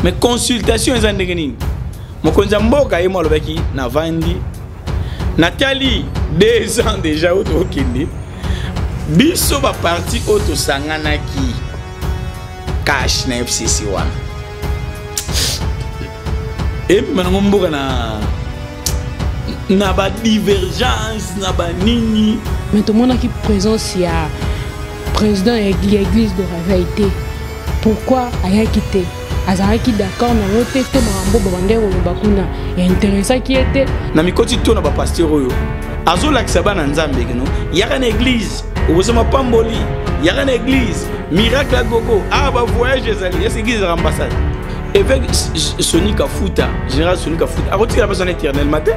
mais consultation eza ndenge nini mokonzi ya mboka ye mo alobaki navandi natali 2 ans déjà oyo tokende biso baparti oyo tosanganaki cash na FCC wana epima nango mboka na ba divergence na ba nini mais tomonaki présence ya président et l'église de réveillité. Pourquoi ayaki te azalaki d'accord na wote to marambo bandero bakuna et intéressant qui était na mikoti to na ba pasteur oyo azolakisa bana nzambe keno yaka na église obosoma pamboli yaka na église miracle à gogo ba voyage ezali est église ambassade évêque Soni Kafuta général Soni Kafuta akoti la personne éternelle matin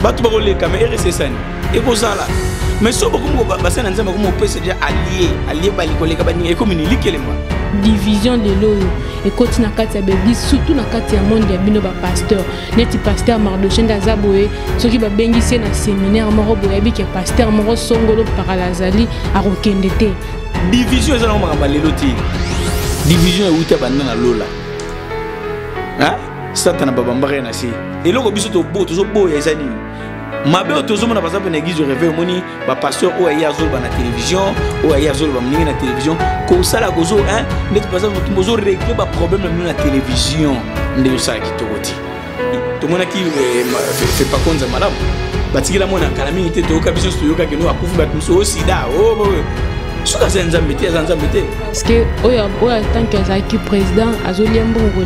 batu ba koleka mais RCSN et kozala mais so beaucoup bassin na nzambe comme opesa déjà allié bali koleka bani et comme ni likelema division de l'eau et côté na kati ya l'église surtout na kati ya monde ya bino ba pasteur neti pasteur Mardoché ndazaboye soki ba bengisi na séminaire moko boye bi ke pasteur moko songolo paralazali a rokende te division ezala ko makamba lelo ti division e uta banda na lola hein satana babambare na si eloko biso to boya ezani mabe otozomona par exemple na église de réveil moni ba pasteur o ya zolo ba na télévision o ya zolo ba mningi na télévision ko sala kozo hein net par exemple tomozo régler ba problème na télévision nde ça ki tokoti tomona ki fait pas konza madame batikila mona kala minute to ka biso to yoka ke no akufu bat muso sida suka senza mete parce que oya tant que azaki président azoliambongo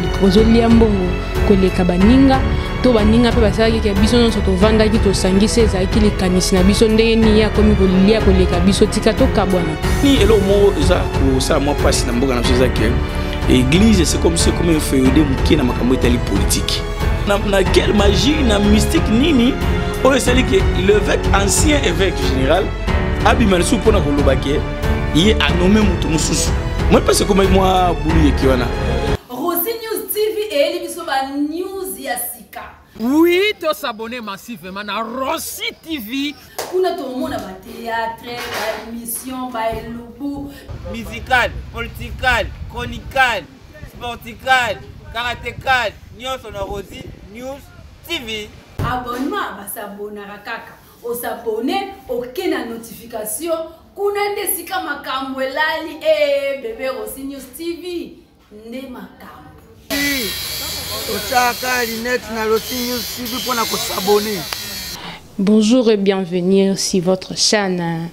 koleka baninga to baninga pe basalaki ke biso nyonso tovandaki tosangisi ezalaki likanisi na biso ndenge ni ya komi kolia koleka biso tika tokabwana ni elo mo eza kosala mwa pasi na mboka na biso ezaki église c'est comme un féodé moke na makambo etali politique na quelle magie na mystique nini oyo esali ke l'évêque ancien évêque général abimana su mpona koloba ke ye a nommé mutu mususu moi parce que moi bulu yekiwana Rossi News TV et l'émission ba news ya sika. Oui, to s'abonner massivement à Rossi TV. Kuna to mona ba théâtre, ba émission, ba elubu, musical, political, chronical, sportical, karatécal, nyonso na Rossi News TV. Abonnement ba s'abonner kaka. O s'abonner, aucune notification. Kuna nde sika makambo elali bébé Rossi News TV nde makambo. Bonjour et bienvenue sur votre chaîne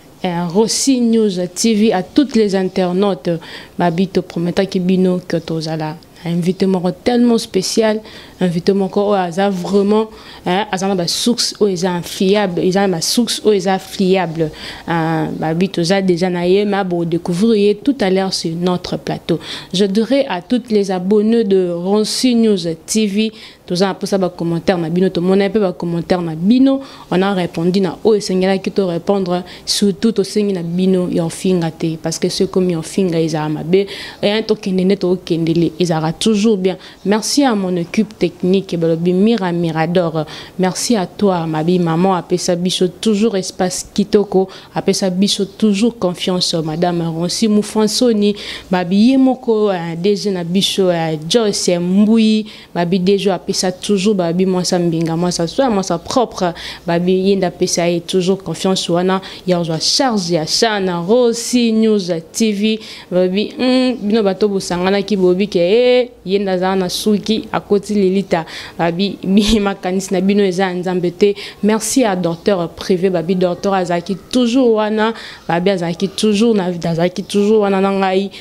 Rossi News TV à toutes les internautes. Babito prometa kibino que tozala invité mon tellement spécial, invité mon corps à vraiment à ma source où ils sont fiables, ils ont ma source où ils sont fiables. Babito za déjà naïe m'a beau découvrir tout à l'heure sur notre plateau. Je dirais à toutes les abonnés de Rossi News TV. Tous un peu ça va commentaire na bino, tout mon un peu va commentaire na bino. On a répondu na oh Seigneur qui te répondre surtout au Seigneur na bino yon fingate parce que ceux comme yon finga ils a mabe et un token net au kendele ils aura toujours bien. Merci à mon équipe technique Balobi Mirador. Merci à toi ma bi maman appelle sa bicho toujours espace kitoko appelle sa bicho toujours confiance madame Rossi Moufansoni babi yemoko déjà na bicho Joyce Mboui babi déjà appelle ça toujours babi moi ça mbinga moi ça soit moi ça propre babi yenda pesa est toujours confiance wana ya joie charge ya chana Rossi News TV babi bino bato bosangana ki bobi ke yenda zana suki akoti lilita babi bi makanisi na bino eza nzambete. Merci à docteur privé babi docteur azaki toujours wana babi azaki toujours na azaki toujours wana ngai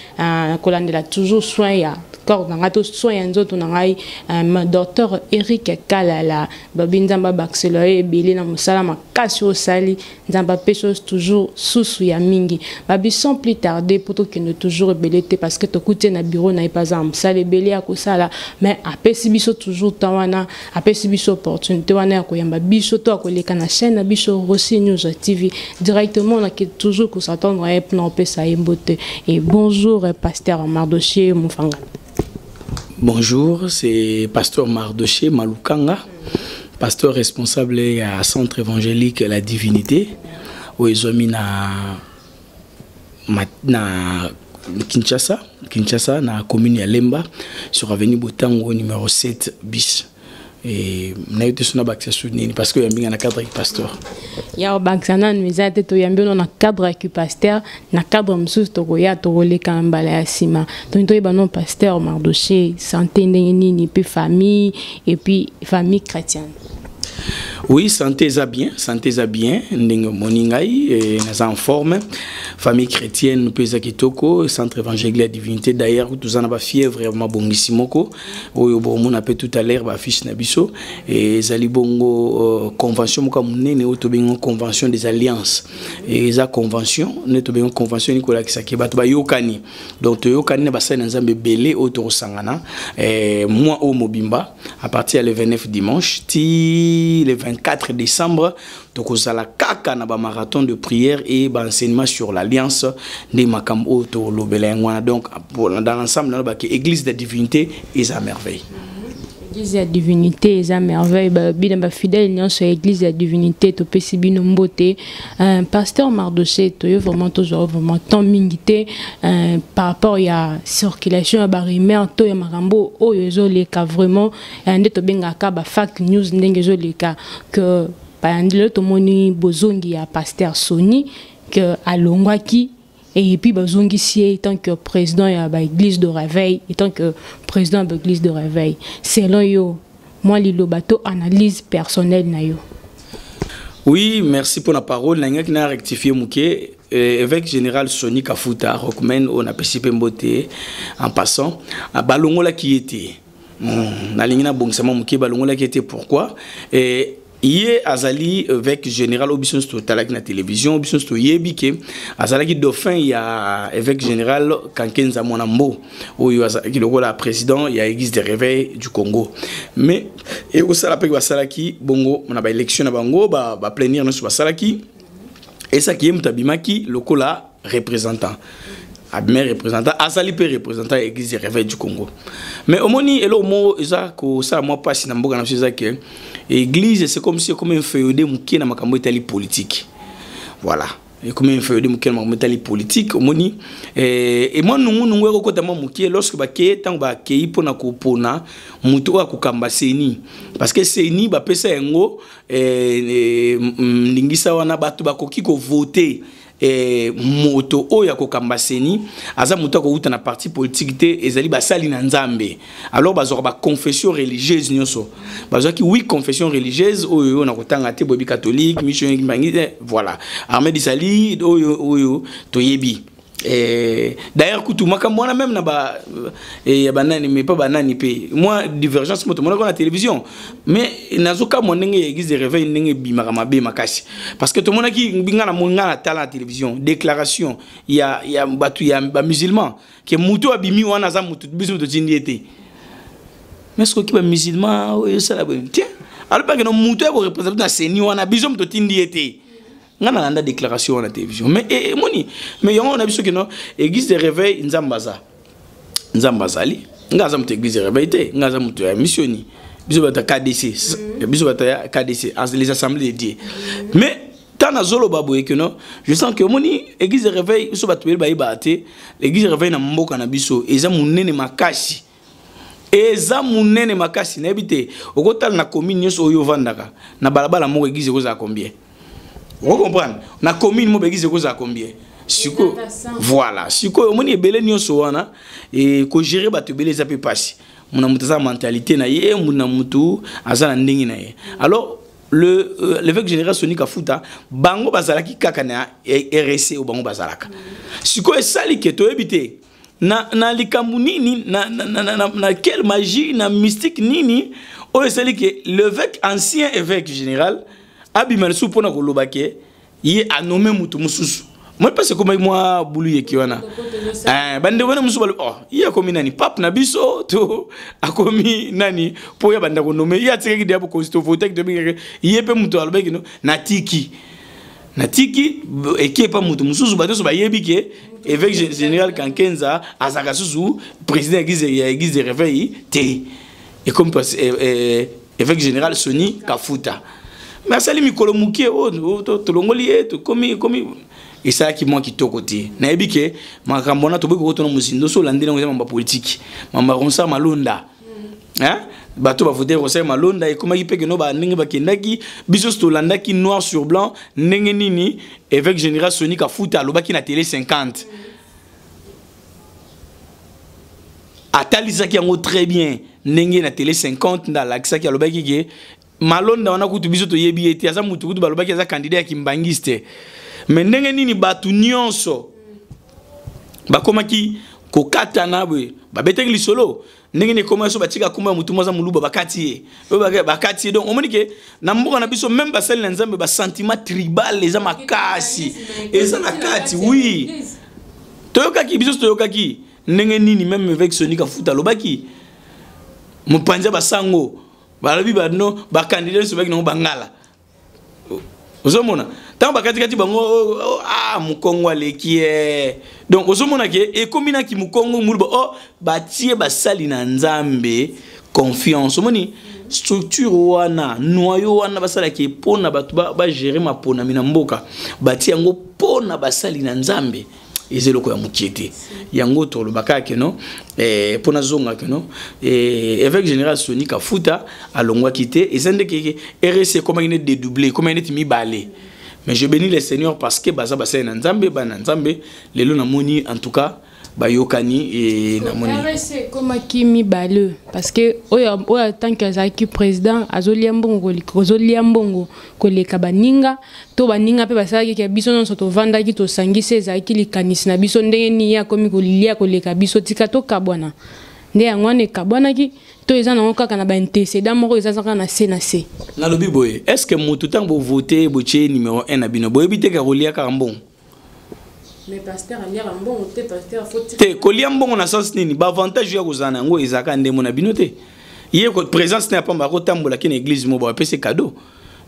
kolandela toujours soin ya corps nangato soin nzoto nangai docteur Eric Kalala babi nzamba baxeloe belé na musala makasi osali nzamba pesos toujours susu ya mingi babi sans plus tarder pour que ne toujours belete parce que to kutie na bureau na pas am sale belé ya kosala mais apesi biso toujours tawana apesi biso opportunité wana ko yamba biso to akoleka na chaîne na biso Rossi News TV directement on a toujours ko s'attendre à plan pesa embote. Et bonjour pasteur Mardoché Mufanga. Bonjour, c'est pasteur Mardoché Malukanga, pasteur responsable à Centre évangélique La Divinité, où ils ont mis na Kinshasa, na commune ya Lemba, sur avenue Botango numéro 7 bis. Et na yote suna bakisa soudini parce que yambinga na cadre avec pasteur. Ya baksana nmiza te to yambino na cadre avec pasteur, na cadre msusu to ya to role kambala ya sima. Donc to yeba non pasteur Mardoché, santé nini puis famille et puis famille chrétienne. Oui, santé ça bien, moningai nous en forme, famille chrétienne nous pesa kitoko, centre évangélique de la divinité d'ailleurs tous en a fièvre vraiment bongissimoko, oyo bon on tout à l'heure ba fiche na biso et zali bongo convention comme nene auto bengo convention des alliances et za convention ne to bengo convention Nicolas Kisaki ba to ba yokani donc to yokani na ba sa nzambe belé auto sangana moi au Mobimba à partir le 29 dimanche le 24 décembre, donc on a la kaka na ba marathon de prière et ba enseignement sur l'alliance des makam auto lobelengwana. Donc dans l'ensemble là ba église de divinité et sa merveille. Église de divinité et sa merveille ba fidèle non sur église de divinité to pesibino mbote pasteur Mardoché to vraiment toujours vraiment tant mingité par rapport à circulation ba rumeur to ya marambo oyo zo leka vraiment ande to benga ka ba fake news ndenge zo leka que ba ndelo to moni bozongi ya pasteur Sony que alongwaki. Et puis, Bazongi tant que président de l'église de réveil, et tant que président de l'église de réveil. Selon yo, moi, le bateau analyse personnelle. Oui, merci pour la parole. Nous avons rectifié Mouké. Évêque général Sony Kafuta, Rockman, on a participé en passant. À Balongola qui était. Nalingina Bongsama Mouké, Balongola qui était pourquoi? Hier, Azali, évêque général, Obisson Total na télévision, Obisson Toyebike, Azali dauphin, il y a évêque général Kankenza Monambo, où il y a le président, il y a l'église de réveil du Congo. Mais, et au Salapek Basalaki, Bongo, on a une élection à Bango, va plénir sur Basalaki, et ça qui est Mtabimaki, le cola représentant. Abimé représentant, Azali peut représentant l'église de réveil du Congo. Mais au moni, et le mot, ça, ça, moi, pas si n'importe quoi, que l'église, c'est comme si, comme un féodé, mouké, na makambo itali politique. Voilà. Et comme un féodé, mouké, na makambo itali politique, au moni. Et moi, nous, mouké, lorsque baké, tant baké, pona kupona, mouto a kukamba seni. Parce que seni, ba pesa engo, n'ingisa wana batu bakoki ko voter. Moto oya ko kambaseni aza moto ko uta na parti politique te ezali basali na nzambe alors bazor ba confession religieuse nyonso bazor ki oui confession religieuse oyo na kotanga te bobi catholique mission bangi voilà Ahmed Isali oyo toyebi d'ailleurs kutumaka mwana même na ba banani mais pas banani pe moi divergence moto mona ko na télévision mais nazoka monenge église de réveil ndenge bimaka mabe makasi parce que tout monde qui binga na monga na tala télévision déclaration il y a batu ya ba musulman que muto abimi wana za muto biso to tindiete mais ce qui ba musulman oyo sala bon tiens alors pas que no muto ya représenter na seni wana biso to tindiete ngana landa déclaration à la télévision mais moni mais yango on a biso que non église de réveil nzambazali ngaza muto église de réveil te ngaza muto ya missioni biso bata KDC biso bata KDC les assemblées de Dieu mais tant na zolo baboye que non je sens que moni église de réveil biso bata ba ibate l'église de réveil na mboka na biso eza munene makasi eza munene makasi na ebite okotala na commune nyonso oyo vandaka na balabala moko église koza combien. Vous comprenez? Na commune mo begize ko za combien? Siko voilà, siko omoni ebele nyonso wana et ko gérer ba to belé za pe passer. Mona mutaza mentalité na ye, mona mutu azana ndingi na ye. Alors l'évêque général Sony Kafuta bango bazalaki kaka na RC o bango bazalaka. Siko esali ke to ebité na likambu nini na quelle magie na mystique nini o esali ke l'évêque ancien évêque général Abimansu pona kolobake yi a nommé mutu mususu moi parce que moi boulu yekiwana bande wana musu balo oh yi akomi nani pape na biso to akomi nani po ya banda ko nommé yi atiki dia bo constitution de binga yi pe mutu alobeki no natiki eki pa mutu mususu bato so bayebi ke évêque général Kankenza azaka susu président église de réveil te et comme évêque général Sony Kafuta mais ça les mikolo mukie oh to longoli to komi et ça qui moi qui to côté na ebike makambona to beko to no musindo so landela ngoma mamba politique mamba ronsa malonda hein bato ba voter ronsa malonda et comment qui peke no ba ndenge ba kendaki biso to landaki noir sur blanc ndenge nini évêque général Sonic Kafuta lobaki na télé 50 atalisaki yango très bien ndenge na télé 50 nda lakisaki alobaki ke malonda wana kutu biso to yebi ete aza mutu kutu balobaki aza candidat ya kimbangiste mais ndenge nini batu nyonso bakomaki kokatana bwe babeteki lisolo ndenge ni koma so batika kuma mutu moza muluba bakati bakati donc omoni ke na mboka na biso même basali na nzambe ba sentiment tribal les amakasi eza na kati oui toyokaki biso toyokaki ndenge nini même avec Sonic Kafuta lobaki mupanja basango balobi bano ba candidat so baki no bangala ozomona tant bakati kati bango mukongo aleki donc ozomona ke ekomina ki mukongo muluba batie basali na nzambe confiance omoni structure wana noyau wana basala ke pona batu ba gérer mapona mina mboka batie yango pona basali na nzambe ezeloko ya mukiete yango to lobaka ke no pona zonga ke no évêque général Sonic Kafuta alongwa kité ezende ke RC comment il est dédoublé comment il est mis balé mais je bénis le Seigneur parce que baza basé na nzambe ba na nzambe lelo na moni en tout cas bayokani et na moni RC comment qui mi balé parce que oya tant que azaki président azoliambongo kozoliambongo koleka baninga to baninga pe basaki ke biso non soto vanda ki to sangise ezaki likanisi na biso ndenge ni ya komi kolilia koleka biso tika to kabwana nde yangwane kabwana ki to eza na kaka na ba intercédant moko eza saka na C na lobi boye est-ce que mutu tant bo voter boche numéro 1 na bino boye bite ka kolia ka mbon mais pasteur alia mbon te pasteur faut te kolia mbon na sens nini ba avantage ya kozana ngo ezaka ndemo na bino te ye ko présence na pamba ko tambola ki na église mo ba pese cadeau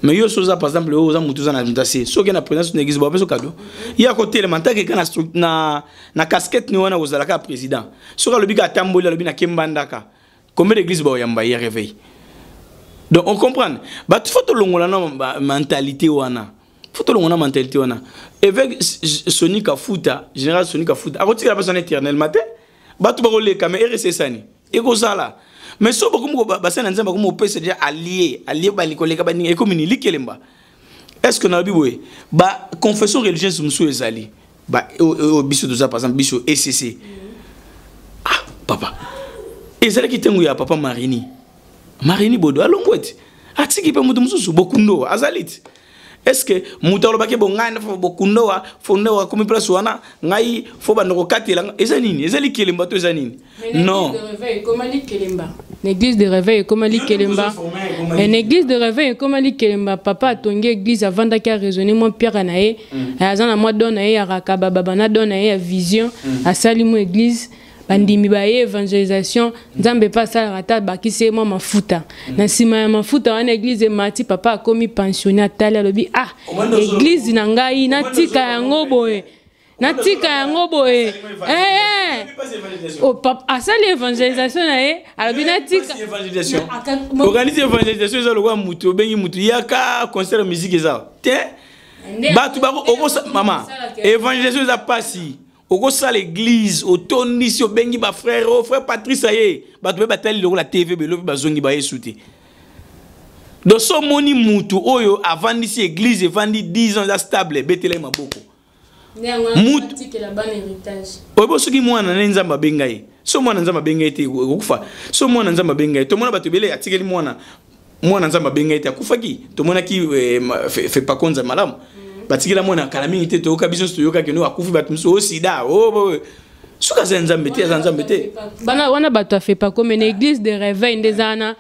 mais yo soza par exemple yo za mutu za na ndase so ke na présence na église ba pese cadeau ya ko télémenta ke kana na casquette ni wana kozala ka président so ka lobi ka tambola lobi na kembandaka combien d'églises ba yamba ya réveil donc on comprend ba faut to longola na mentalité wana faut to longola mentalité wana évêque Sonic Kafuta général Sonic Kafuta a retiré la personne éternelle matin ba to ba koleka mais RC sani e kozala mais so beaucoup basé na nzamba comme pese déjà allié ba likoleka ba ninga comme ni likelemba est-ce que na biboye ba confession religieuse musu ezali ba biso doza par exemple biso ECC papa ezali kitengu ya papa Marini bodo alongweti atiki pe mutu mususu bokundo azalit est-ce que mutu alobaki bongana fo bokundo wa fondo wa komi place wana ngai fo bandoko katela ezanini ezali kelemba to ezanini non l'église de réveil comme Ali Kelemba une église de réveil comme Ali Kelemba papa atongi église avant d'aka raisonner mon Pierre nae azana moi donne ya rakaba baba na donne ya vision asali mo église bandimi ba évangélisation nzambe pas ça rata bakise mo mafuta na sima ya mafuta wana église mati papa akomi pensionnaire tala lobi église na ngai natika yango boye oh papa asali évangélisation na alobi natika évangélisation organiser évangélisation za lokwa mutu bengi mutu yaka concert musique za te batu bako okosa mama évangélisation za pasi okosa l'église otondisi obengi ba frère frère Patrice aye batu be batali lokla TV belobi bazongi ba yesuti do so moni mutu oyo avandisi église evandi 10 ans za stable betela maboko mutu obo soki mwana na nzamba bengai so mwana nzamba bengai te okufa so mwana nzamba bengai to mona bato bele atikeli mwana nzamba bengai te akufaki to mona ki fait pas konza malamu batikela mwana kala mingi te to kabiso to yoka ke no akufi bato mso sida suka za nzambe te bana wana bato a fait pas comme une église de réveil ndezana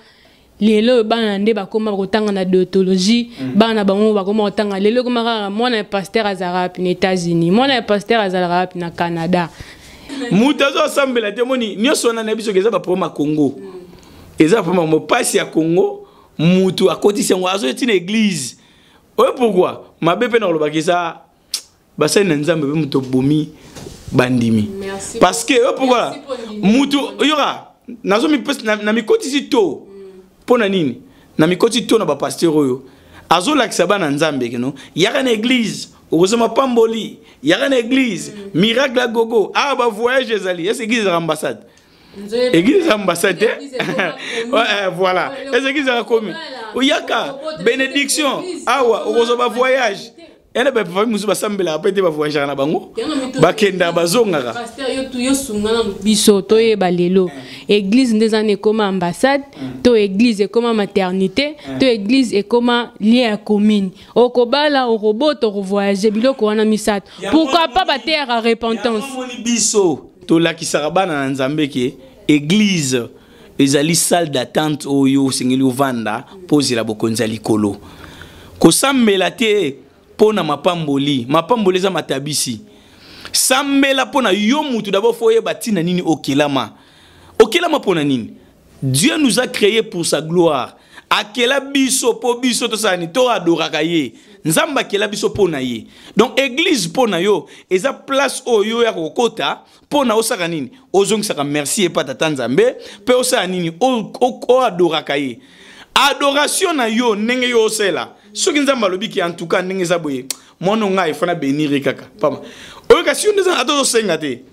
lelo bana nde bakoma kotanga na déontologie bana bango bakoma kotanga lelo koma mwana pasteur azara na États-Unis mwana pasteur azara na Canada mutazo assemblée te moni nyoso na biso keza ba problème à Congo eza problème mo passe ya Congo mutu akotisi ngo azo tina église oyo pourquoi mabepe na lobaki ça basa na nzambe be muto bomi bandimi parce que oyo pourquoi mutu yora nazo mi na mikotisi to pona nini na mikoti to na ba pasteur oyo azolakisa bana nzambe keno yaka na église Heureusement pamboli, il y a une église, miracle à gogo, ah bah voyage ezali, est-ce église ambassade? Église ambassade. Ouais, voilà. Est-ce église à commune? Oyaka, bénédiction, ah ouais, heureusement voyage. Et là, papa, nous sommes ensemble là, après, tu vas voyager à Bango. Bakenda bazonga. Pasteur, yo sungana biso to e balelo. Église des années comme ambassade, to église comme maternité, to église est comme lien commune. Au kobala, au robot, au voyager, biloko wana misat. Pourquoi pas bater à repentance? Biso to la kisarabana na Nzambe ke église ezali salle d'attente oyo singeli ovanda poser la bokonza likolo. Ko sambela te pona mapamboli za matabisi sambela pona yo mutu d'abord foye batina nini okelama pona nini. Dieu nous a créé pour sa gloire. Akela biso po biso to sani to adoraka ye nzamba akela biso pona ye. Donc église pona yo eza place oyo ya kokota pona osaka nini ozongisaka merci et pas tata Nzambe pe osaka nini o adoraka ye. Adoration na yo ndenge yo osela soki Nzamba lobi ki en tout cas ndenge za boye mono ngai fana bénir kaka pama oyo kasi yo ndeza ato senga te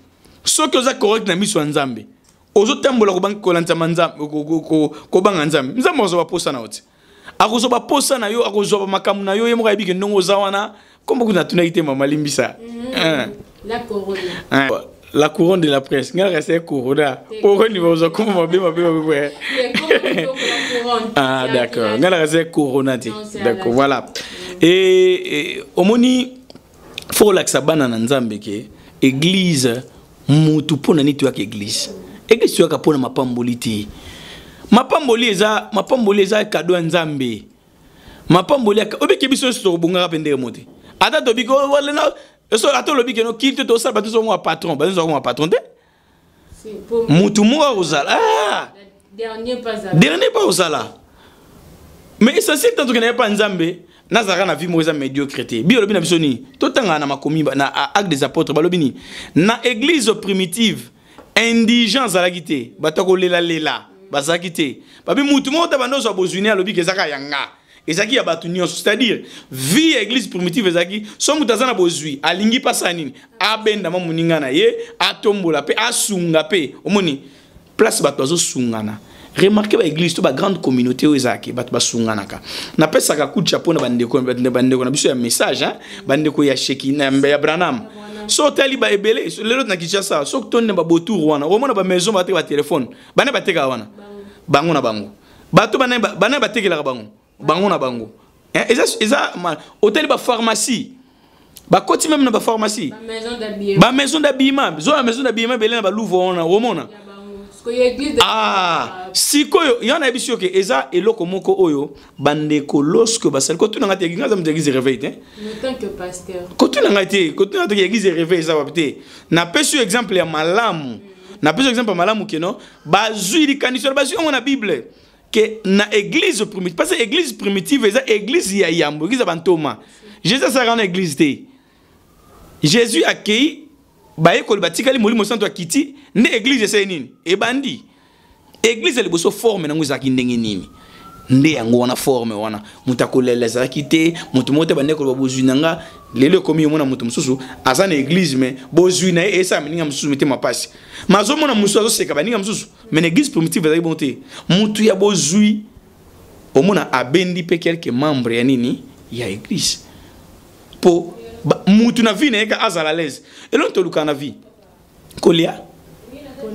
soki oza correct na miso Nzambe ozo tambola ko bank ko lanta Nzambe ko banga Nzambe Nzambe ozo ba posa na oti akozo ba posa na yo akozo ba makamu na yo ye mo ka biki ndongo za wana kombo kuna tunaite mama limbisa La couronne. La couronne de la presse. C'est couronne. Ah d'accord. C'est couronne. D'accord, voilà. Et au moni faut la sabana na Nzambe ke église mutu pona ni tuaka église. Église tuaka pona mapamboli te. Mapamboli eza cadeau ya Nzambe. Mapamboli obeke biso so bonga pende mote. Ata to biko wala na eso ato lobi ke no kilte to sa bato so mo patron, bato so mo patron te. Mutu mo ozala. Dernier pas ozala. Mais ça c'est tant que n'est pas Nzambe. Nazara na vie moza médiocrité. Bi lobi na bisoni. To tanga na makomi na acte des apôtres ba lobi ni. Na église primitive indigence à la guité. Bato ko lela bazakité. Babi mutu mo ta bando so bozuni lobi ke zaka yanga. Ezaki ya batu nyonso, c'est-à-dire vie église primitive ezaki so mutazana bozui alingi pasanini abenda ma muninga na ye atombola pe asunga pe omoni place batu azo sungana. Remarquez ba église to ba grande communauté ezaki batu basungana ka na pesa ka coup de chapeau na bandeko na biso ya message hein bandeko ya Sheki na ya Branham so tali ba ebele so lelo na Kinshasa so tonne ba botour wana omona ba maison ba te ba téléphone bana ba teka wana bango na bango batu bana ba tekela bango bango na bango eza hôtel ba pharmacie ba koti même na ba pharmacie ba maison d'habillement zo la maison d'habillement belena ba louvo ona omona ah sikoyo yana bisio ke eza eloko moko oyo bandeko lorsque basal ko tuna ngati ngaza mdegise réveil te en tant que pasteur ko tuna ngati egise réveil za wapte na pesu exemple ya malamu na pesu exemple ya malamu keno bazui di kanisa bazui on na bible que na église primitive parce que église primitive eza église ya yambo église bantoma Jésus sa grande église te Jésus accueilli baye ko batikali molimo santo akiti nde église esa nini e bandi église le boso forme nango zaki ndenge nini nde yango wana forme wana mutakoleleza akite mutu mote bande ko bozunanga lelo komi mona mutu mususu azana église mais bozuna esa mininga mususu mete mapasi mazo mona mususu azo seka baninga mususu mais église primitive ezali bonté mutu ya bozui omona abendi pe quelques membres ya nini ya église po mutu na vie na eka azala l'aise elon to luka na vie kolia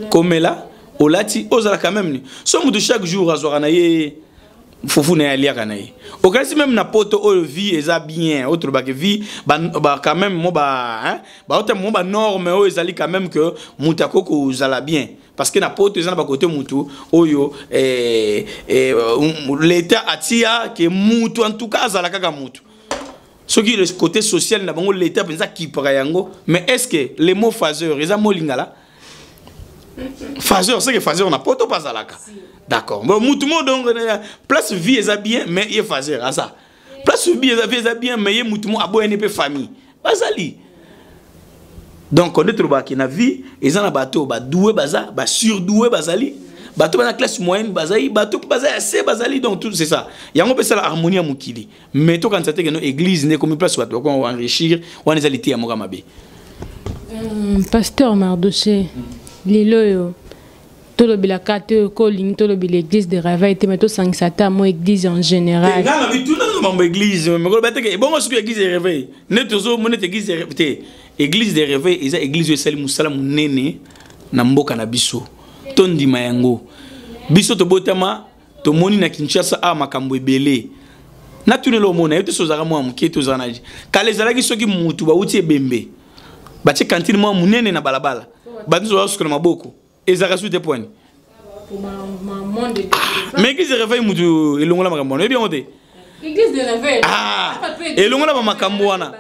komela olati ozala quand même ni so mutu chaque jour azwaka na ye fofu na alia kana ye okasi même na poto o vie eza bien autre ba que vie ba quand même mo ba hein ba autre mo ba norme o ezali quand même que mutu akoko uzala bien parce que na poto ezana ba côté mutu oyo l'état atia que mutu en tout cas azala kaka mutu ce qui est le côté social na bango l'état penza ki yango mais est-ce que les mots phaseur eza mo lingala phaseur c'est que phaseur na poto pas alaka d'accord bon mutu mo donc place vie eza bien mais il phaseur à ça place vie eza bien mais il mutu mo aboyene pe famille bazali donc on est trop ba ki na vie eza na bato ba doué baza ba surdoué bazali bato bana classe moyenne bazali bato bazali assez bazali donc tout c'est ça yango pesa la harmonie ya mukili mais to quand ça te que no église ne comme place bato ko enrichir on lesalité ya moka mabe pasteur Mardoché lelo tolo bilaka te ko lingi tolo l'église de réveil te mais to sangsata mo église en général nga bi tout na mo église mais ko bete ke bon mo su église de réveil ne tozo mo ne église de réveil église de réveil eza église de sali musala munene na mboka na biso tondi mayango biso to botama to moni na Kinshasa a makambo ebele na tunelo mona yote sozaka mo amuke to zanaji kale zalaki soki mutu ba uti ebembe ba ti kantine mo munene na balabala ba nzo wa sukona maboko ezaka sute point mais église de réveil mutu elongola makambo no bien ote église de réveil elongola makambo wana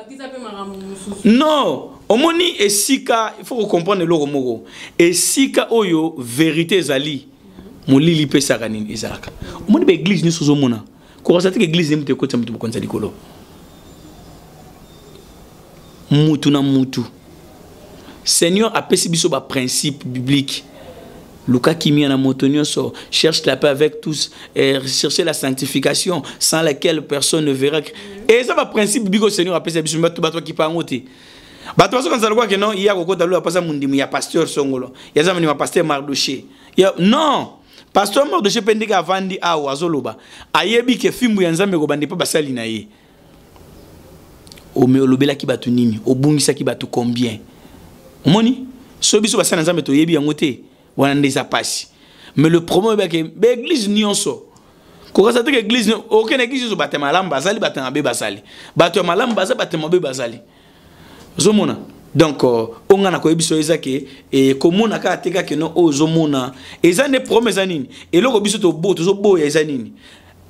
non omoni esika il faut comprendre le moko esika oyo vérité ezali molili pesaka nini ezalaka omoni ba église ni sozo mona ko rasate que église ni mute ko tsamtu konza likolo mutu na mutu Seigneur a pesi biso ba principe biblique Luka Kimi na motonioso cherche la paix avec tous et chercher la sanctification sans laquelle personne ne verra et ça va principe biblique Seigneur a pesi biso bato ki pa ngote bato baso kanza kwa que non il y a kokota lu apasa mundimu ya pasteur Songolo ya zamani ma pasteur Mardoché ya non pasteur Mardoché pendika avandi awa azoloba ayebi ke fimbu ya nzambe ko bandi pa basali na ye o me olobela ki batu nini obungisa ki batu combien omoni so biso basana nzambe to yebi yango te wana ndeza pasi mais le problème est que l'église nyonso ko kasate que église aucune église so batema lamba bazali batema be bazali batema lamba bazali batema be bazali zomona donc on a ko biso ezake et komona ka teka ke no ozomona ezane promesse anini et loko biso to bo to zo bo ezanini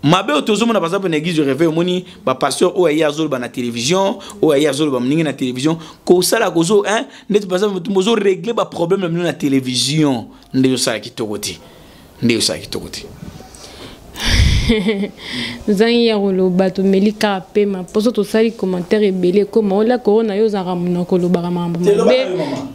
mabe otozomona par exemple na église de réveil moni ba pasteur o ya zolo ba na télévision o ya zolo ba mningi na télévision ko sala ko zo hein net par exemple mozo régler ba problème na télévision ndeyo sala kitokoti ndeyo sala kitokoti zangi ya koloba tomelika pema poso tosali commentaire ebele koma ola korona yo zaka muna koloba mambo mabe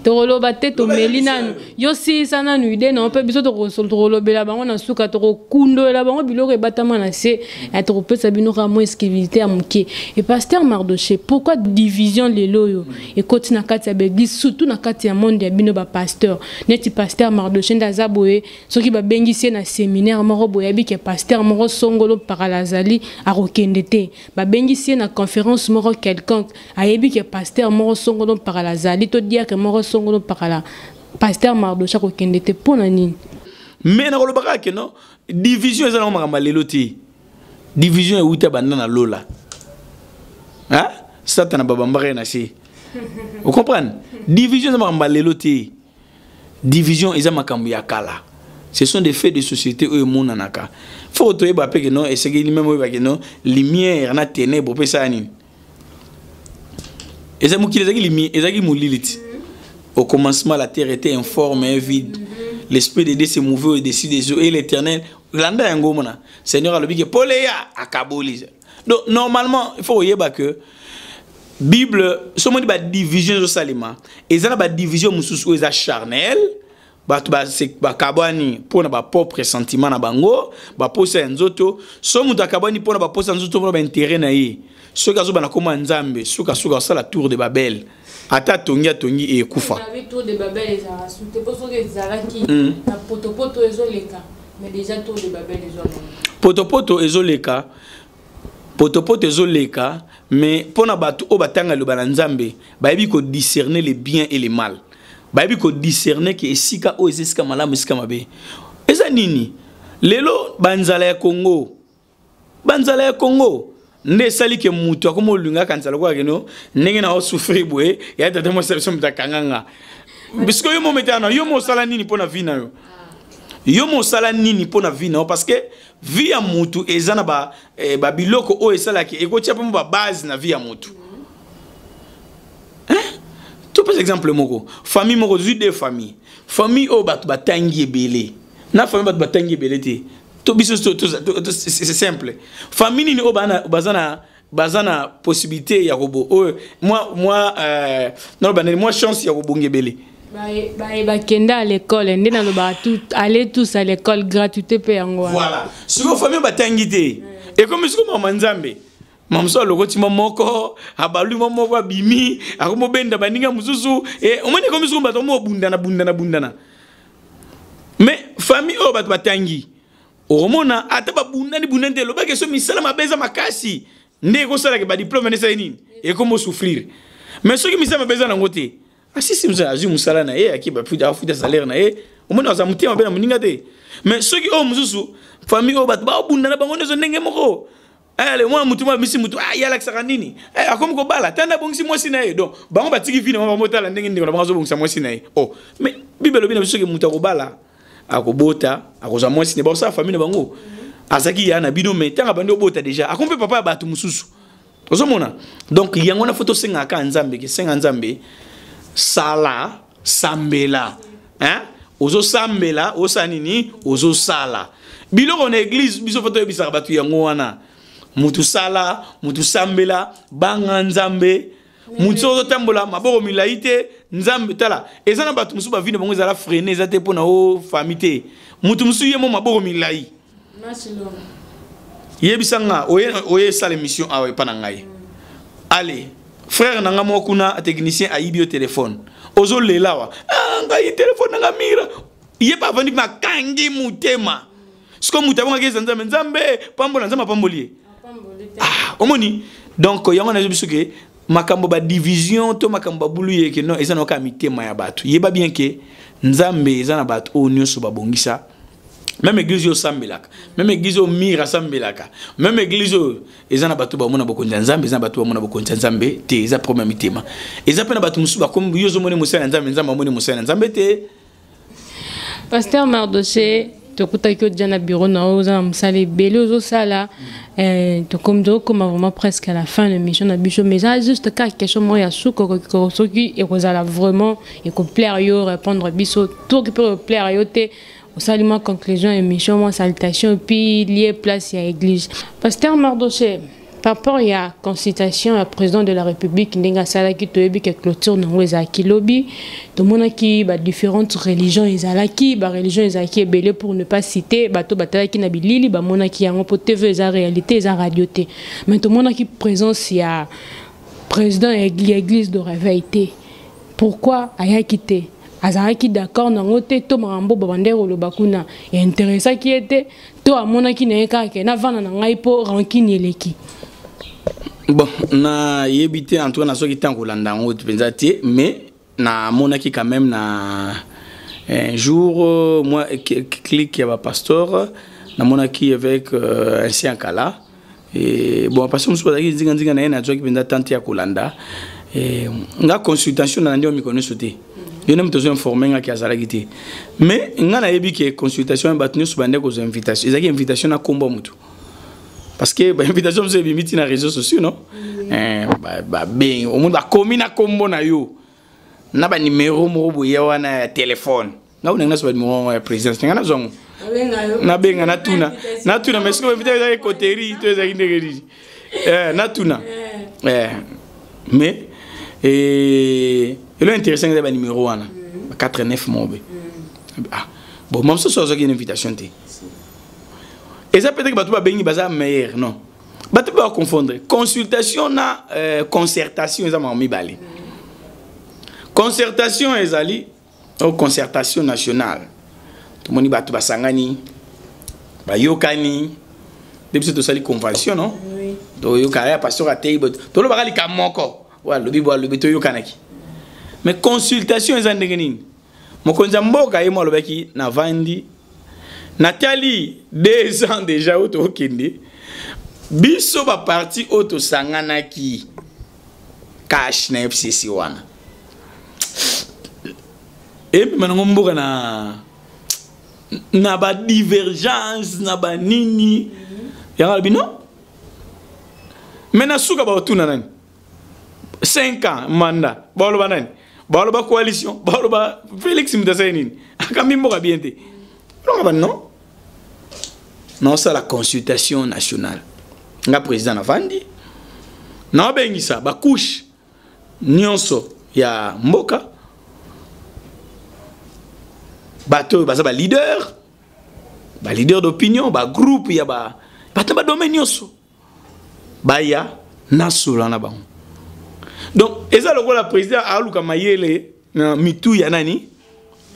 toloba te tomeli nanu yo sisa nanu ide na pe biso tolobela bango na suka tokundola bango biloko ebatama na se ya topesa bino ka mo esquivilité ya muke et pasteur Mardoché pourquoi division lelo yo et koti na kati ya église surtout na kati ya monde ya bino ba pasteur neti pasteur Mardoché ndaza boye soki ba bengisi na séminaire moko boye bi ke pasteur moko Songolo paralazali a rokendete ba bengisi na conférence moko quelconque ayebi que pasteur moko Songolo paralazali to dire que moko Songolo parala pasteur Mardoché rokendete pona nini mais na kolobaka ke non division ezala makamba lelo ti division euta bandana lola hein satana babambare na si vous comprenez division ezala makamba lelo ti division ezala makambo ya kala. Ce sont des faits de société où le monde en a cas. Faut que tu non et c'est que lui-même non lumière na ténèbres pour ça ni. Et ça qui les lumière, et ça qui moulilite. Au commencement la terre était informe et vide. L'esprit de Dieu se mouvait au-dessus des eaux et l'Éternel landa ngomona. Seigneur a le dit que Poléa akaboli. Donc normalement, il faut yeba que Bible somme dit division au salima. Et ça la division mususu est charnel. Ba kabani pona ba propre sentiment na bango ba posa nzoto so muta kabani pona ba posa nzoto pona ba intérêt na ye soka zo bana koma nzambe suka sala tour de Babel ata tongi e kufa la tour de Babel ezara sunte poso ke ezalaki na potopoto ezoleka mais déjà tour de Babel potopoto ezoleka mais pona batu o batanga lo bana nzambe ba yebi ko discerner les biens et les mal. Babi ko discerner que esika o esika malamu esika mabe eza nini lelo banzala ya Congo nde sali ke mutu akomo lunga kanzala kwa keno ndenge na o souffrir boye ya tata mo selection mutakanganga bisko yo mo metana yo mo sala nini pona vie na yo mo sala nini pona vie na parce que vie ya mutu ezana ba biloko o esala ke ekotia po ba base na vie ya mutu. Par exemple moko famille moko deux familles famille o batangi ebele na famille batangi ebele te to biso c'est simple famille ni o bazana possibilité ya robo moi chance ya robonge ebele Kenda à l'école, aller tous à l'école, gratuité payant. Voilà. Si vous famille batangité, et comme si vous m'avez mamso lokoti mamoko abalu mamoko bimi akomo benda baninga mususu et on mane comme si vous bato mo bundana. Mais famille o bato batangi. Oromona ata babundani bundante lo ba ke so misala mabeza makasi. Ndeko sala ke ba diplôme ne sa nini et comment souffrir. Mais ceux qui misala mabeza na ngote. Si msa azu musala na ye aki ba futa salaire na ye omona za mutima bena muninga te mais ceux qui ont mususu famille o bat ba bunda na bango nezo ndenge moko ale moi mutima misi mutu ya la saka nini akomo ko bala tanda bongisi mwasi na ye donc bango batiki vina ba motala ndenge ndenge na bango zo bongisa mwasi na ye oh mais bibelo bina ceux qui muta ko bala akobota akoza mwasi ne ba sa famille na bango azaki ya na bino mais tanga bando bota déjà akompe papa ba tu mususu ozomona donc yango na photo senga ka nzambe ke senga nzambe sala sambela hein ozo sambela osanini ozo sala biloko na église biso foto ebisa batu yango wana mutu sala mutu sambela banga nzambe mutu ozo tambola maboko milaite nzambe tala ezana batu musu ba vino bango ezala freiner ezate pona o famité mutu musu yemo maboko milai yebisanga oye sala mission awe pana ngai allez frère nanga mokuna technicien aibi au téléphone ozo lelawa ngai téléphone nanga mira yeba vandi makangi mutema siko mutabonga ke nzambe nzambe pambola nzambe pambolier omoni donc yango na biso ke makambo ba division to makambo buluye ke non ezana ka mitema ya batu yeba bien ke nzambe ezana batu o nyonso babongisa. Même église au sambelaka, même église au mira sambelaka, même église au ezana batu ba mona bokonza nzambe ezana batu ba mona bokonza nzambe te eza premier mitema eza pena batu musuba comme yozo mone musana nzambe nzambe mone musana nzambe te. Pasteur Mardoché tokuta ko jana bureau na oza msale belo zo sala to comme vraiment presque à la fin de l'émission na bicho mais ça juste quelque chose moi ya souko ko soki et ko zala vraiment et ko plaire yo répondre biso tout qui peut plaire yo te. Salut-moi, conclusion, émission, salutation, puis lié place à l'église. Pasteur Mardoché, par rapport à la consultation à président de la République, Ndenga Sala qui te dit que clôture non qui lobby, tout le monde qui différentes religions ezalaki, religion ezalaki belé pour ne pas citer, bato batala qui na bilili, ba mona qui a un peu TV eza réalité eza radio té. Mais tout le monde qui présence il y a président église de réveil té. Pourquoi aya quitté? Azaraki d'accord na ngote to marambo babandero lo bakuna et intéressant qui était to amona ki na ka ke na vana na ngai po rankini eleki. Bon na yebité en tout na so ki tango landa ngote penzati mais na mona ki quand même na un jour moi clique ya pasteur na mona ki avec ancien kala et bon pasteur muso bazaki zinga na na zo ki penza tante ya kolanda et nga consultation na ndio mi connaît sauter. Je n'ai pas informé à Kazalagité. Mais il y a une consultation sur les invitations. Il y a une invitation à combat. Parce que l'invitation c'est limite dans les réseaux sociaux, non? Ben, au monde a commis na combo na yo. Na ba numéro mo boya na téléphone. Na on a sur numéro présidence. Na zongo. Na benga na tuna. Na tuna mais ce que invité à coterie, tu es à indégérie. Na tuna. Mais et le intéressant c'est le numéro 1 49 mobe. Ah bon même ça c'est une invitation té. Et ça peut-être que tu vas bénir baza meilleur non. Ba tu peux confondre consultation na concertation ça m'a mis balé. Concertation ezali ou concertation nationale. Tout le monde ba tu ba sangani ba yokani depuis tout ça les convention non. Oui. Donc yokaya pasteur atei to lo ba li kamoko. Wa lobi bo lobi to yokanaki. Mais consultation est en dégaine. Mon konzamboka et moi le beki na vandi. Nathalie 2 ans déjà auto kende. Biso ba parti auto sangana ki cash na FCC wana. Et maintenant mboka na ba divergence na ba nini. Ya bino. Mena suka ba otuna nani. 5 ans mandat. Bolo banani. Baloba coalition, baloba Félix Mdasseni. Akamimbo ka bien té. Non. Non, c'est la consultation nationale. Nga président Navandi. Na bengisa ba couche nyonso ya mboka. bato baza ba leader d'opinion, ba groupe ya ba ba domaine nyonso ba ya nasola na bango. Donc eza lokola président aluka mayele na mitu ya nani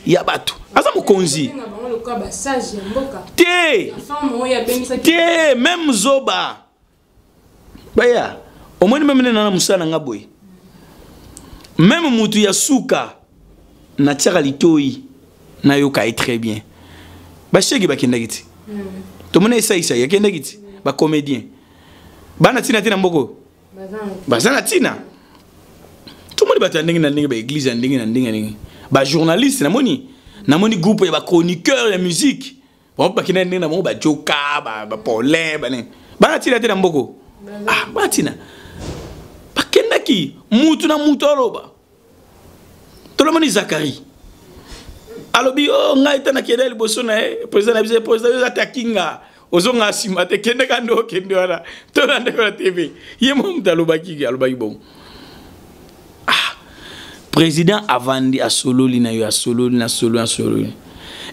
ya bato aza mokonzi te même zoba baya omoni même nana musala nga boy même mutu ya suka na tiaka litoi na yoka est très bien ba shegi ba kenda giti to mona isa ya kenda giti ba comédien bana tina mboko bazana tina tout le monde va ndenge na ndenge ba église ndenge na ndenge ba journaliste na moni groupe ya ba chroniqueur ya musique ba kina ndenge na mo ba joka ba polin ba ne bana tina mboko ba tina ba kenda ki mutu na mutu aloba to le monde Zakari alobi o ngai tana kenda liboso na président za takinga ozonga sima te kende kando kende wala to na ndeko na TV yemo mtalobaki alobaki bon président avandi a solo li na yo a solo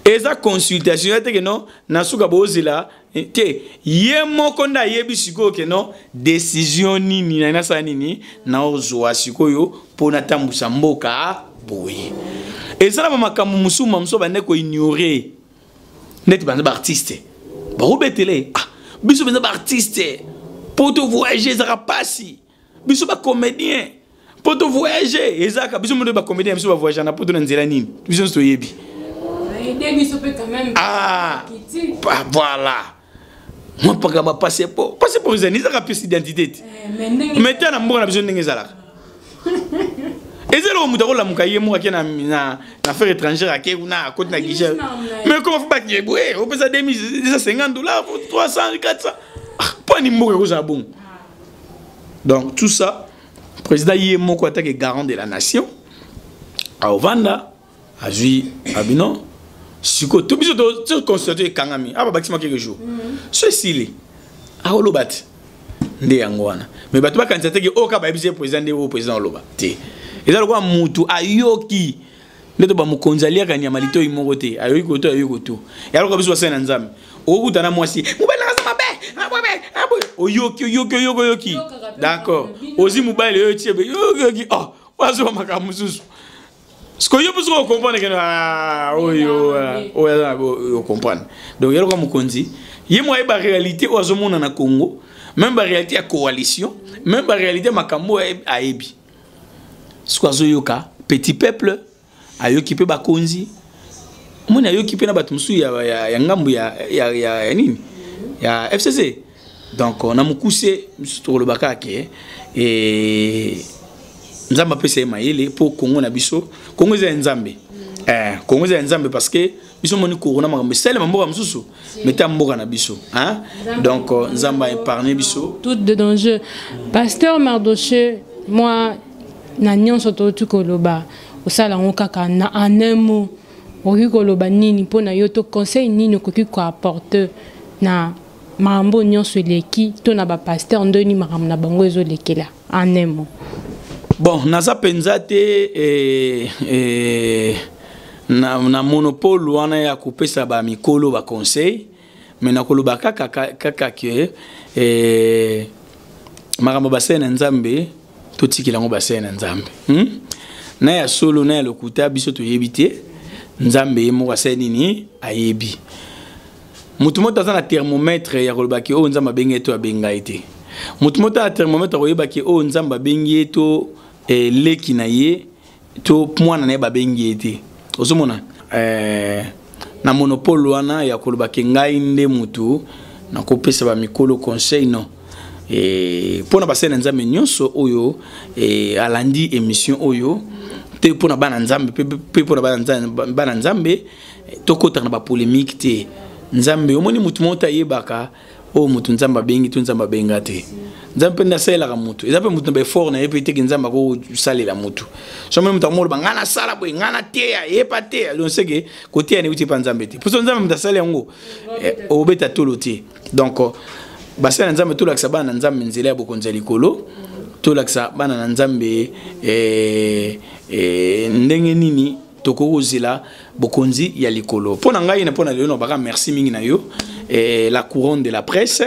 eza consultation ete ke no na suka bozela te yemo konda yebi siko ke no décision nini na sa nini na ozwa sikoyo pona tambusa mboka boye eza na makambo musuma mso bande ko ignorer net bande ba artiste ba robetele biso bande ba artiste poto voyager za rapasi biso ba comédien poto voyager ezaka biso mo ba comédien biso ba voyager na poto na nzela nini biso so yebi biso peut quand même voilà moi pas ba passeport ils ont pièce d'identité mais t'as na mbona biso ndenge zalaka ezelo muta ko la mukaye mo akena na affaire étrangère ake na côté na guichet mais comment faut pas que ouais on peut ça $50 300 400 pas ni moko ko za bon. Donc tout ça président yemo ko attaque garant de la nation à Ovanda a jui abino siko to biso to constater kangami aba bakima quelques jours ceci li a olobat nde yangwana mais bato ba candidater ke oka ba bise président de président oloba te eza lokwa mutu ayoki ndeto ba mukonzalia kanyama lito imoko te ayoki to ya lokwa biso basena nzambe okuta na mwasi mobali na mabe oyoki d'accord ozi mobali yo tiebe yoki wazo makamususu sko yo puso comprendre que oyo comprendre donc yalo comme konzi yemo ay ba réalité ozo mona na Congo même ba réalité ya coalition même ba réalité makambo a ebi sko azo yoka petit peuple ayoki pe ba konzi moni ayoki pe na batumsu ya ngambu ya nini ya FCC donc on a mukuse sur le bakake et nzamba pese mayele pour Congo na biso Congo za nzambe Congo za nzambe parce que biso moni corona makambe sele mboka msusu meta mboka na biso hein donc nzamba épargner biso tout de danger. Pasteur Mardoché, moi na nyonso to tukoloba osala ngokaka na anemo okikoloba nini pona yo to conseil nini okoki ko apporter na mambo nyonso leki to na ba pasteur ndoni makambo na bango ezo lekela anemo. Bon, naza penzate na monopole wana ya kopesa ba mikolo ba conseil mais na koloba kaka ke makambo basena nzambe to tikila ngo basena nzambe na ya solo na ya lokuta biso to yebite nzambe mo baseni ni ayebi mutu mota za na thermomètre ya koloba ke o nzamba bengi to abenga ite mutu mota na thermomètre ko yeba ke o nzamba bengi to leki na ye to mwana na ba bengi ete ozomona na monopole wana ya koloba ke ngai nde mutu na kopesa ba mikolo conseil non pona basena nzambe nyonso oyo alandi émission oyo te pona bana nzambe pe pona bana nzambe to kota na ba polémique te nzambe omoni mutu mota yebaka o mutu nzamba bengi to nzamba benga te nzambe na sala ka mutu ezape mutu be fort na epete ke nzamba ko salela mutu so meme mutu mo ngana sala boy ngana teya yepa teya donc c'est que côté ani uti pa nzambe te pour so nzambe mtasala ngo obeta tolote donc basala nzambe to laksa bana nzambe nzela boko nzali kolo to laksa bana na nzambe ndenge nini toko zela bokonzi ya likolo pona ngai na pona lelo baka merci mingi na yo la couronne de la presse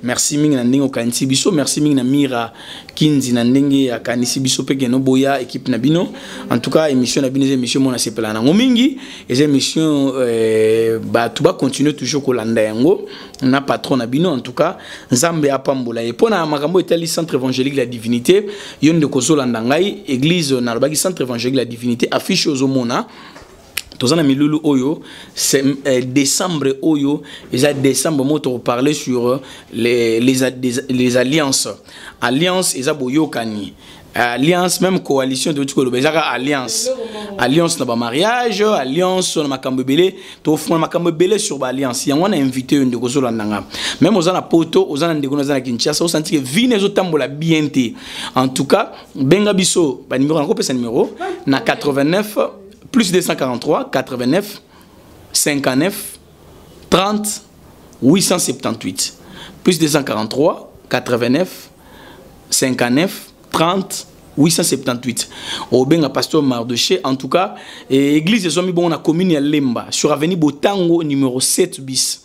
merci mingi na ndingo kanisi biso merci mingi na Mira Kinzi na ndenge ya kanisi biso peke no boya équipe na bino en tout cas émission na bino émission mona sepela na ngomingi les émissions ba tu ba continuer toujours kolanda yango na patron na bino en tout cas nzambe apambola et pona makambo etali centre évangélique la divinité yonde kozolanda ngai église na lobaki centre évangélique la divinité affiche ozomona tozana milulu oyo c'est décembre oyo et décembre moto parler sur les alliances et boyokani alliance même coalition de tout alliance alliance na ba mariage alliance na makambo belé to fond makambo belé sur ba alliance yango na invité de kozolo ndanga même ozana poto ozana ndeko ozana Kinshasa o senti que vie nezo tambola bien té en tout cas benga biso ba numéro na kopesa numéro na 89 plus 243 89 59 30 878 plus 243 89 59 30 878 au benga pasteur Mardoché en tout cas église zomi bon na commune ya Lemba sur avenue Botango numéro 7 bis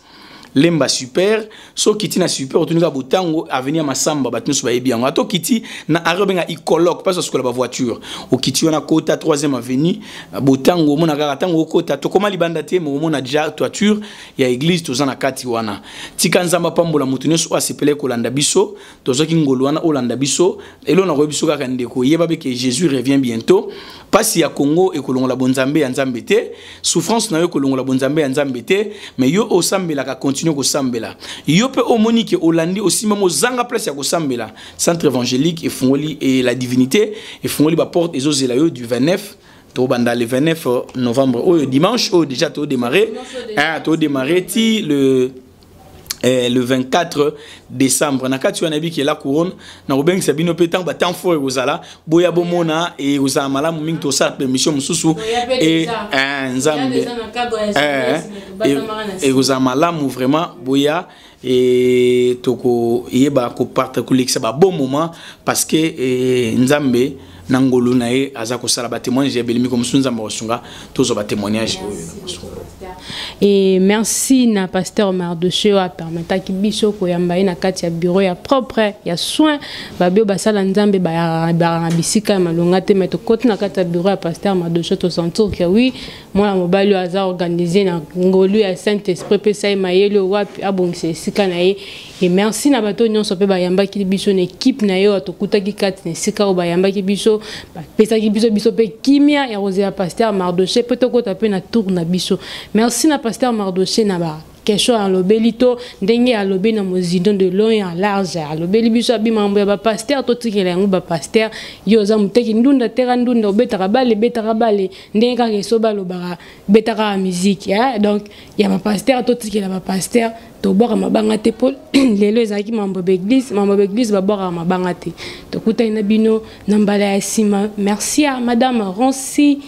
Lemba super so kiti na super otunika Botango avenue Masamba batnu so bayebi yango ato kiti na arobenga ikoloc pas sur la voiture o kiti na kota 3e avenue Botango mona kaka tango kota to koma libanda te mo mona déjà toiture ya église to zana kati wana tika nzamba pambola mutu so asepele ko landa biso to zoki ngolo wana o landa biso elo na ko biso kaka ndeko yeba be que Jésus revient bientôt pasi ya Congo ekolongola bonzambe ya nzambe te souffrance na yo kolongola bonzambe ya nzambe te mais yo osambela ka continuer ko sambela yo pe omonike olandi aussi même ozanga place ya ko sambela centre évangélique et fongoli et la divinité et fongoli ba porte ezozela yo du 29 to banda le 29 novembre au dimanche au déjà to démarrer to démarrer ti le 24 décembre na kati wana bi ki la couronne na robeng sabino petan ba temps fort ozala boya bomona et ozala malamu mingi to sa permission mususu et nzambe et ozala malamu vraiment boya et toko yeba ko partager ba bon moment parce que nzambe nangolo nae azako sala ba témoignage ya belimi comme sunza mbosunga tozo ba témoignage. Et merci na pasteur Mardoché a permettre ki biso ko yamba na kati ya bureau ya propre ya soin babio basala nzambe ba bisika malonga te meto kote na kati ya bureau ya pasteur Mardoché to sentir que oui moi mobali aza organisé na ngolu ya Saint-Esprit pesa mayelo wapi abongise sika na ye et merci na bato nyonso pe ba yamba ki biso na équipe na yo to kutaki kati na sika o ba yamba ki biso pesa ki biso pe kimia ya rosé ya pasteur Mardoché peut ko taper na tour na biso. Merci na pasteur Mardoché na ba question à l'obélito ndenge à l'obé na mozido de long et en large à l'obéli biso abimambo ya ba pasteur to tikela yango ba pasteur yo za muteki ndunda tera ndunda obetaka bale ndenge ka keso balo ba betaka musique donc ya ba pasteur to tikela ba pasteur to boka mabanga te pol lelo ezaki mambo d'église ba boka mabanga te to kuta ina bino na mbala ya sima. Merci à madame Ronsi